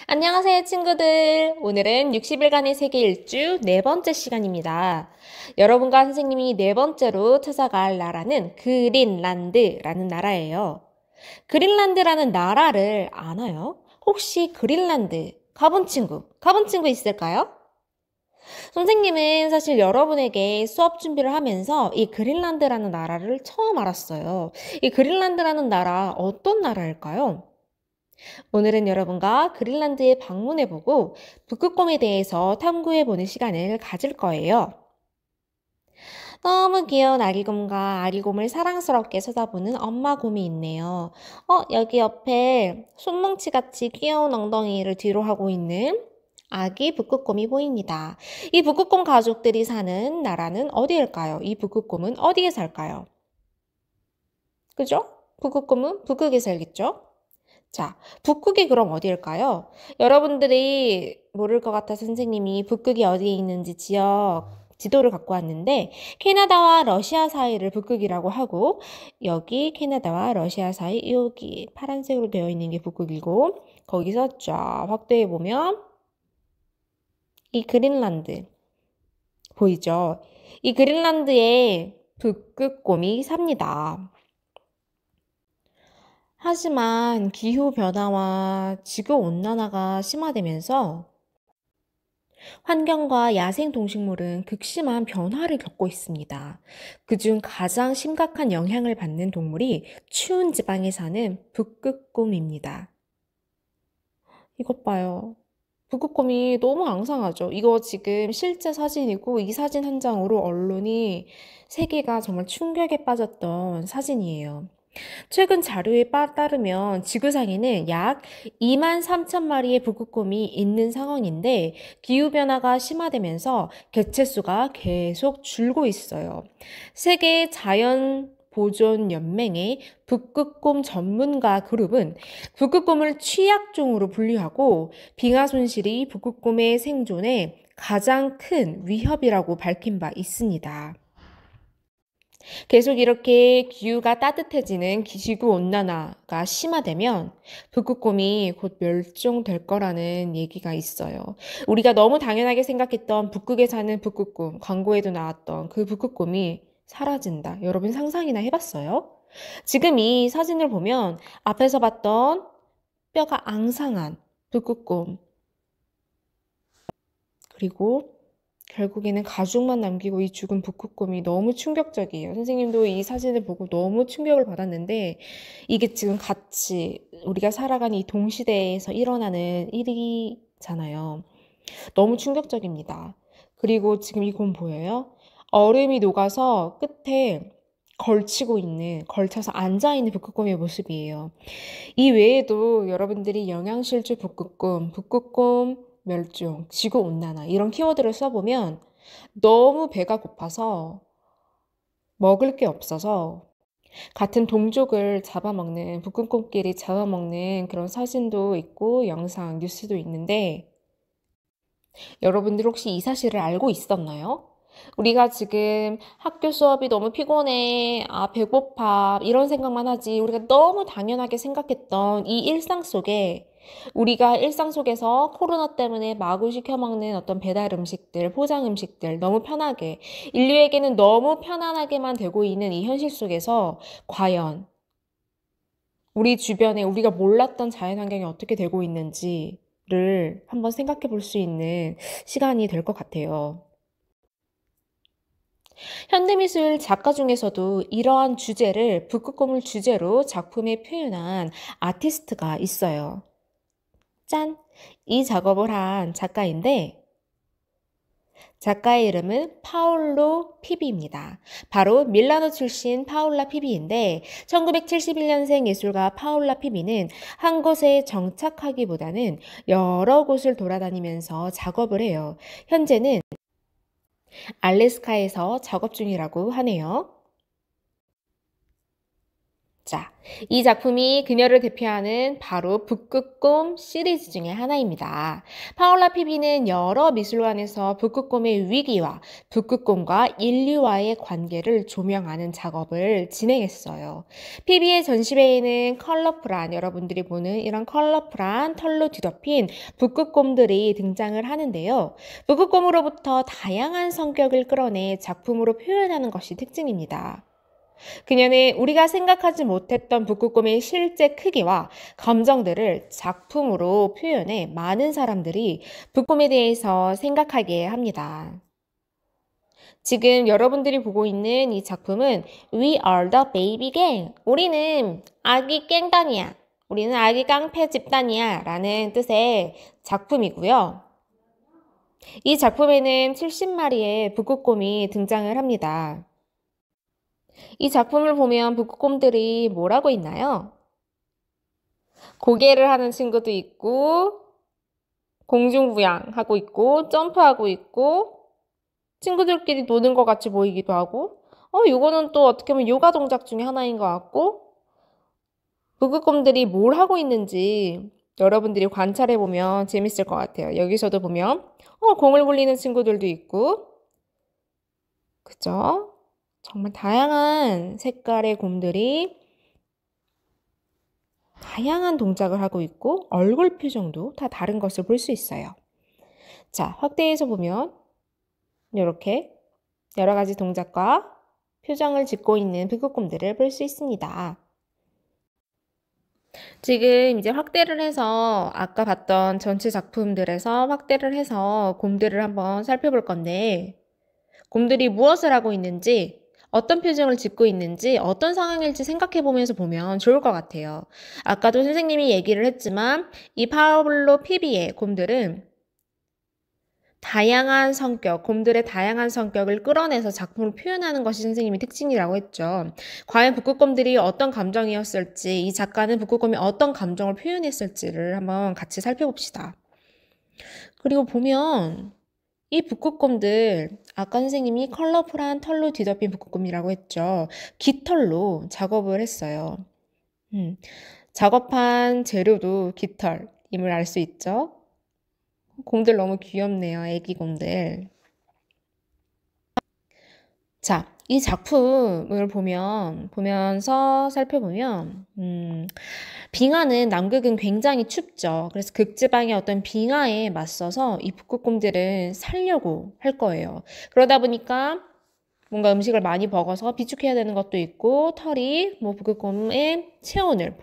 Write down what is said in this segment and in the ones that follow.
안녕하세요, 친구들. 오늘은 60일간의 세계 일주 네 번째 시간입니다. 여러분과 선생님이 네 번째로 찾아갈 나라는 그린란드라는 나라예요. 그린란드라는 나라를 아나요? 혹시 그린란드 가본 친구 있을까요? 선생님은 사실 여러분에게 수업 준비를 하면서 이 그린란드라는 나라를 처음 알았어요. 이 그린란드라는 나라 어떤 나라일까요? 오늘은 여러분과 그린란드에 방문해보고 북극곰에 대해서 탐구해보는 시간을 가질 거예요. 너무 귀여운 아기곰과 아기곰을 사랑스럽게 쳐다보는 엄마곰이 있네요. 여기 옆에 손뭉치같이 귀여운 엉덩이를 뒤로 하고 있는 아기 북극곰이 보입니다. 이 북극곰 가족들이 사는 나라는 어디일까요? 이 북극곰은 어디에 살까요? 그죠? 북극곰은 북극에 살겠죠? 자, 북극이 그럼 어디일까요? 여러분들이 모를 것 같아 선생님이 북극이 어디에 있는지 지도를 갖고 왔는데 캐나다와 러시아 사이를 북극이라고 하고 여기 캐나다와 러시아 사이 여기 파란색으로 되어 있는 게 북극이고 거기서 쫙 확대해 보면 이 그린란드 보이죠? 이 그린란드에 북극곰이 삽니다. 하지만 기후변화와 지구온난화가 심화되면서 환경과 야생 동식물은 극심한 변화를 겪고 있습니다. 그중 가장 심각한 영향을 받는 동물이 추운 지방에 사는 북극곰입니다. 이것 봐요. 북극곰이 너무 앙상하죠. 이거 지금 실제 사진이고 이 사진 한 장으로 언론이 세계가 정말 충격에 빠졌던 사진이에요. 최근 자료에 따르면 지구상에는 약 2만 3천 마리의 북극곰이 있는 상황인데 기후변화가 심화되면서 개체수가 계속 줄고 있어요. 세계 자연보존연맹의 북극곰 전문가 그룹은 북극곰을 취약종으로 분류하고 빙하 손실이 북극곰의 생존에 가장 큰 위협이라고 밝힌 바 있습니다. 계속 이렇게 기후가 따뜻해지는 지구온난화가 심화되면 북극곰이 곧 멸종될 거라는 얘기가 있어요. 우리가 너무 당연하게 생각했던 북극에 사는 북극곰, 광고에도 나왔던 그 북극곰이 사라진다. 여러분 상상이나 해봤어요? 지금 이 사진을 보면 앞에서 봤던 뼈가 앙상한 북극곰, 그리고 결국에는 가죽만 남기고 이 죽은 북극곰이 너무 충격적이에요. 선생님도 이 사진을 보고 너무 충격을 받았는데 이게 지금 같이 우리가 살아가는 이 동시대에서 일어나는 일이잖아요. 너무 충격적입니다. 그리고 지금 이 곰 보여요? 얼음이 녹아서 끝에 걸쳐서 앉아있는 북극곰의 모습이에요. 이 외에도 여러분들이 영양실조 북극곰 멸종, 지구온난화 이런 키워드를 써보면 너무 배가 고파서 먹을 게 없어서 같은 동족을 잡아먹는, 북극곰끼리 잡아먹는 그런 사진도 있고 영상, 뉴스도 있는데 여러분들 혹시 이 사실을 알고 있었나요? 우리가 지금 학교 수업이 너무 피곤해, 배고파, 이런 생각만 하지, 우리가 너무 당연하게 생각했던 이 일상 속에, 우리가 일상 속에서 코로나 때문에 마구 시켜 먹는 어떤 배달 음식들, 포장 음식들, 너무 편하게, 인류에게는 너무 편안하게만 되고 있는 이 현실 속에서, 과연 우리 주변에 우리가 몰랐던 자연환경이 어떻게 되고 있는지를 한번 생각해 볼 수 있는 시간이 될 것 같아요. 현대미술 작가 중에서도 이러한 주제를 북극곰을 주제로 작품에 표현한 아티스트가 있어요. 짠! 이 작업을 한 작가인데 작가의 이름은 파올로 피비입니다. 바로 밀라노 출신 파올라 피비인데 1971년생 예술가 파올라 피비는 한 곳에 정착하기보다는 여러 곳을 돌아다니면서 작업을 해요. 현재는 알래스카에서 작업 중이라고 하네요. 자, 이 작품이 그녀를 대표하는 바로 북극곰 시리즈 중에 하나입니다. 파울라 피비는 여러 미술관에서 북극곰의 위기와 북극곰과 인류와의 관계를 조명하는 작업을 진행했어요. 피비의 전시회에는 컬러풀한, 여러분들이 보는 이런 컬러풀한 털로 뒤덮인 북극곰들이 등장을 하는데요. 북극곰으로부터 다양한 성격을 끌어내 작품으로 표현하는 것이 특징입니다. 그녀는 우리가 생각하지 못했던 북극곰의 실제 크기와 감정들을 작품으로 표현해 많은 사람들이 북극곰에 대해서 생각하게 합니다. 지금 여러분들이 보고 있는 이 작품은 We are the baby gang. 우리는 아기 깽단이야. 우리는 아기 깡패 집단이야 라는 뜻의 작품이고요. 이 작품에는 70마리의 북극곰이 등장을 합니다. 이 작품을 보면 북극곰들이 뭘 하고 있나요? 고개를 하는 친구도 있고, 공중부양하고 있고, 점프하고 있고, 친구들끼리 노는 것 같이 보이기도 하고, 이거는 또 어떻게 보면 요가 동작 중에 하나인 것 같고, 북극곰들이 뭘 하고 있는지 여러분들이 관찰해보면 재밌을 것 같아요. 여기서도 보면, 공을 굴리는 친구들도 있고, 그죠? 정말 다양한 색깔의 곰들이 다양한 동작을 하고 있고 얼굴 표정도 다 다른 것을 볼 수 있어요. 자, 확대해서 보면 이렇게 여러 가지 동작과 표정을 짓고 있는 북극곰들을 볼 수 있습니다. 지금 이제 확대를 해서 아까 봤던 전체 작품들에서 확대를 해서 곰들을 한번 살펴볼 건데 곰들이 무엇을 하고 있는지 어떤 표정을 짓고 있는지 어떤 상황일지 생각해 보면서 보면 좋을 것 같아요. 아까도 선생님이 얘기를 했지만 이 파울로 피비의 곰들은 다양한 성격, 곰들의 다양한 성격을 끌어내서 작품을 표현하는 것이 선생님의 특징이라고 했죠. 과연 북극곰들이 어떤 감정이었을지, 이 작가는 북극곰이 어떤 감정을 표현했을지를 한번 같이 살펴봅시다. 그리고 보면 이 북극곰들, 아까 선생님이 컬러풀한 털로 뒤덮인 북극곰이라고 했죠. 깃털로 작업을 했어요. 작업한 재료도 깃털임을 알 수 있죠. 곰들 너무 귀엽네요. 애기 곰들. 자, 이 작품을 보면서 살펴보면, 빙하는 남극은 굉장히 춥죠. 그래서 극지방의 어떤 빙하에 맞서서 이 북극곰들은 살려고 할 거예요. 그러다 보니까 뭔가 음식을 많이 먹어서 비축해야 되는 것도 있고, 털이 뭐 북극곰의 체온을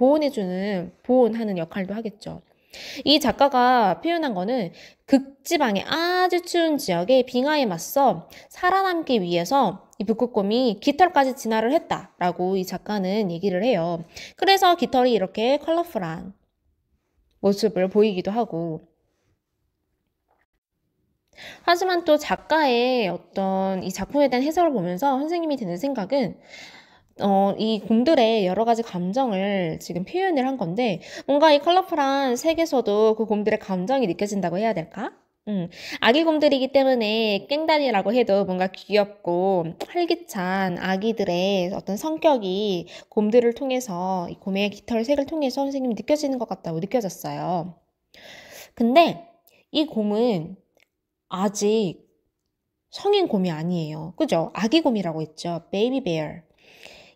보온하는 역할도 하겠죠. 이 작가가 표현한 거는 극지방의 아주 추운 지역의 빙하에 맞서 살아남기 위해서 이 북극곰이 깃털까지 진화를 했다라고 이 작가는 얘기를 해요. 그래서 깃털이 이렇게 컬러풀한 모습을 보이기도 하고 하지만 또 작가의 어떤 이 작품에 대한 해석을 보면서 선생님이 드는 생각은 이 곰들의 여러 가지 감정을 지금 표현을 한 건데 뭔가 이 컬러풀한 색에서도 그 곰들의 감정이 느껴진다고 해야 될까? 아기 곰들이기 때문에 깽단이라고 해도 뭔가 귀엽고 활기찬 아기들의 어떤 성격이 곰들을 통해서 이 곰의 깃털 색을 통해서 선생님이 느껴지는 것 같다고 느껴졌어요. 근데 이 곰은 아직 성인 곰이 아니에요. 그죠? 아기 곰이라고 했죠. Baby Bear.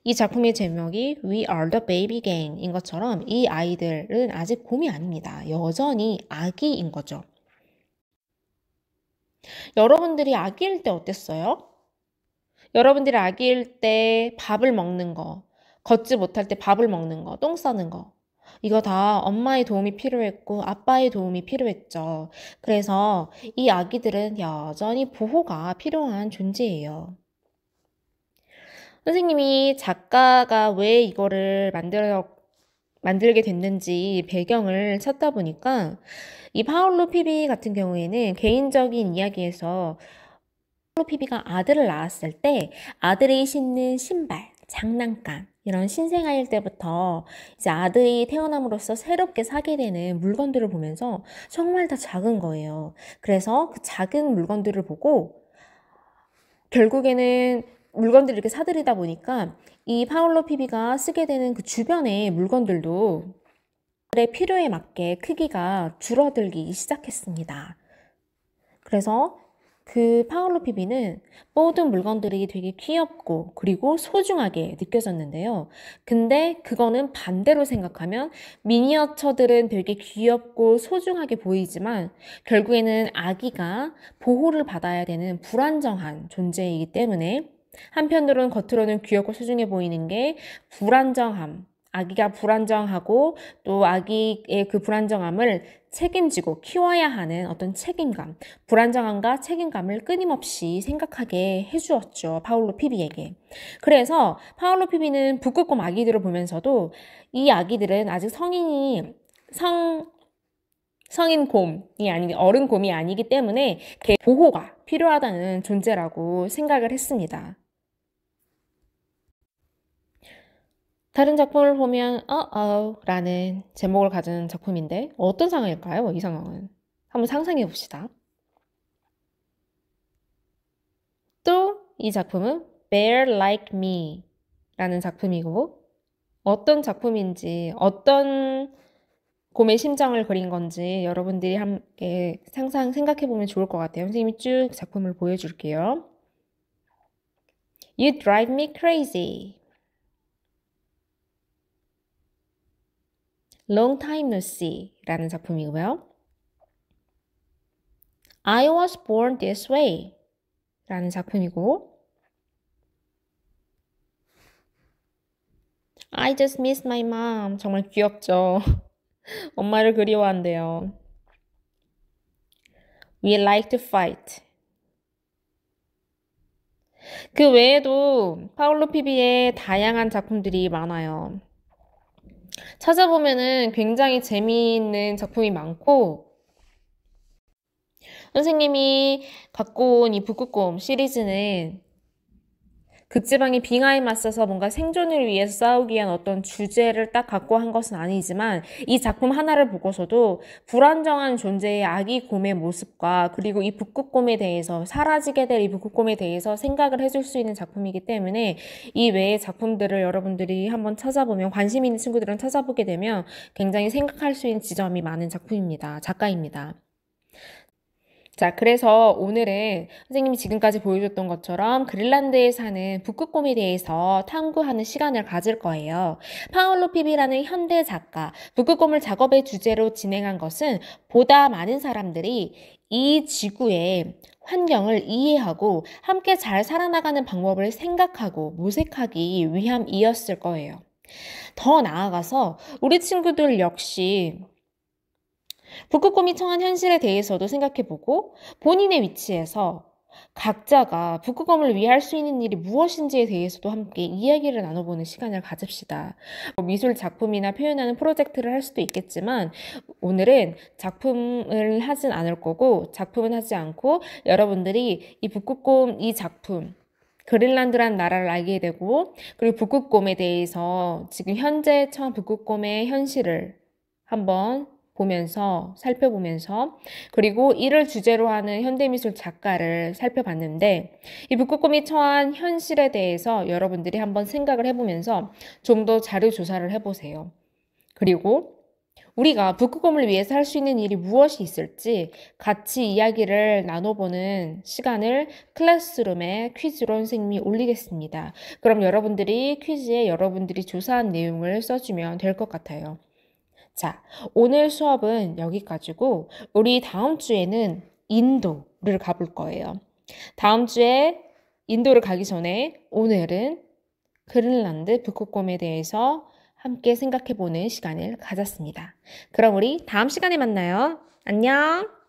이 작품의 제목이 We are the baby gang인 것처럼 이 아이들은 아직 곰이 아닙니다. 여전히 아기인 거죠. 여러분들이 아기일 때 어땠어요? 여러분들이 아기일 때 밥을 먹는 거, 걷지 못할 때 밥을 먹는 거, 똥 싸는 거. 이거 다 엄마의 도움이 필요했고 아빠의 도움이 필요했죠. 그래서 이 아기들은 여전히 보호가 필요한 존재예요. 선생님이 작가가 왜 이거를 만들게 됐는지 배경을 찾다 보니까 이 파울로 피비 같은 경우에는 개인적인 이야기에서 파울로 피비가 아들을 낳았을 때 아들이 신는 신발, 장난감 이런 신생아일 때부터 이제 아들이 태어남으로써 새롭게 사게 되는 물건들을 보면서 정말 다 작은 거예요. 그래서 그 작은 물건들을 보고 결국에는 물건들을 이렇게 사들이다 보니까 이 파울로 피비가 쓰게 되는 그 주변의 물건들도 그의 필요에 맞게 크기가 줄어들기 시작했습니다. 그래서 그 파울로 피비는 모든 물건들이 되게 귀엽고 그리고 소중하게 느껴졌는데요. 근데 그거는 반대로 생각하면 미니어처들은 되게 귀엽고 소중하게 보이지만 결국에는 아기가 보호를 받아야 되는 불안정한 존재이기 때문에 한편으로는 겉으로는 귀엽고 소중해 보이는 게 불안정함, 아기가 불안정하고 또 아기의 그 불안정함을 책임지고 키워야 하는 어떤 책임감, 불안정함과 책임감을 끊임없이 생각하게 해주었죠. 파울로 피비에게. 그래서 파울로 피비는 북극곰 아기들을 보면서도 이 아기들은 아직 성인 곰이 아니, 어른 곰이 아니기 때문에 보호가 필요하다는 존재라고 생각을 했습니다. 다른 작품을 보면 라는 제목을 가진 작품인데 어떤 상황일까요? 이 상황은. 한번 상상해 봅시다. 또 이 작품은 Bear Like Me 라는 작품이고 어떤 작품인지 어떤 곰의 심정을 그린 건지 여러분들이 함께 생각해 보면 좋을 것 같아요. 선생님이 쭉 작품을 보여줄게요. You drive me crazy. Long time no see 라는 작품이고요. I was born this way 라는 작품이고 I just miss my mom. 정말 귀엽죠? 엄마를 그리워한대요. We like to fight. 그 외에도 파울로 피비의 다양한 작품들이 많아요. 찾아보면은 굉장히 재미있는 작품이 많고 선생님이 갖고 온 이 북극곰 시리즈는 극지방의 빙하에 맞서서 뭔가 생존을 위해서 싸우기 위한 어떤 주제를 딱 갖고 한 것은 아니지만 이 작품 하나를 보고서도 불안정한 존재의 아기 곰의 모습과 그리고 이 북극곰에 대해서 사라지게 될 이 북극곰에 대해서 생각을 해줄 수 있는 작품이기 때문에 이 외의 작품들을 여러분들이 한번 찾아보면 관심 있는 친구들은 찾아보게 되면 굉장히 생각할 수 있는 지점이 많은 작품입니다. 작가입니다. 자, 그래서 오늘은 선생님이 지금까지 보여줬던 것처럼 그린란드에 사는 북극곰에 대해서 탐구하는 시간을 가질 거예요. 파울로 피비라는 현대 작가, 북극곰을 작업의 주제로 진행한 것은 보다 많은 사람들이 이 지구의 환경을 이해하고 함께 잘 살아나가는 방법을 생각하고 모색하기 위함이었을 거예요. 더 나아가서 우리 친구들 역시 북극곰이 처한 현실에 대해서도 생각해보고 본인의 위치에서 각자가 북극곰을 위해 할 수 있는 일이 무엇인지에 대해서도 함께 이야기를 나눠보는 시간을 가집시다. 미술 작품이나 표현하는 프로젝트를 할 수도 있겠지만 오늘은 작품을 하진 않을 거고 작품은 하지 않고 여러분들이 이 북극곰 이 작품 그린란드란 나라를 알게 되고 그리고 북극곰에 대해서 지금 현재 처한 북극곰의 현실을 한번 보면서 살펴보면서 그리고 이를 주제로 하는 현대미술 작가를 살펴봤는데 이 북극곰이 처한 현실에 대해서 여러분들이 한번 생각을 해보면서 좀 더 자료 조사를 해보세요. 그리고 우리가 북극곰을 위해서 할 수 있는 일이 무엇이 있을지 같이 이야기를 나눠보는 시간을 클래스룸에 퀴즈로 선생님이 올리겠습니다. 그럼 여러분들이 퀴즈에 여러분들이 조사한 내용을 써주면 될 것 같아요. 자, 오늘 수업은 여기까지고 우리 다음 주에는 인도를 가볼 거예요. 다음 주에 인도를 가기 전에 오늘은 그린란드 북극곰에 대해서 함께 생각해보는 시간을 가졌습니다. 그럼 우리 다음 시간에 만나요. 안녕!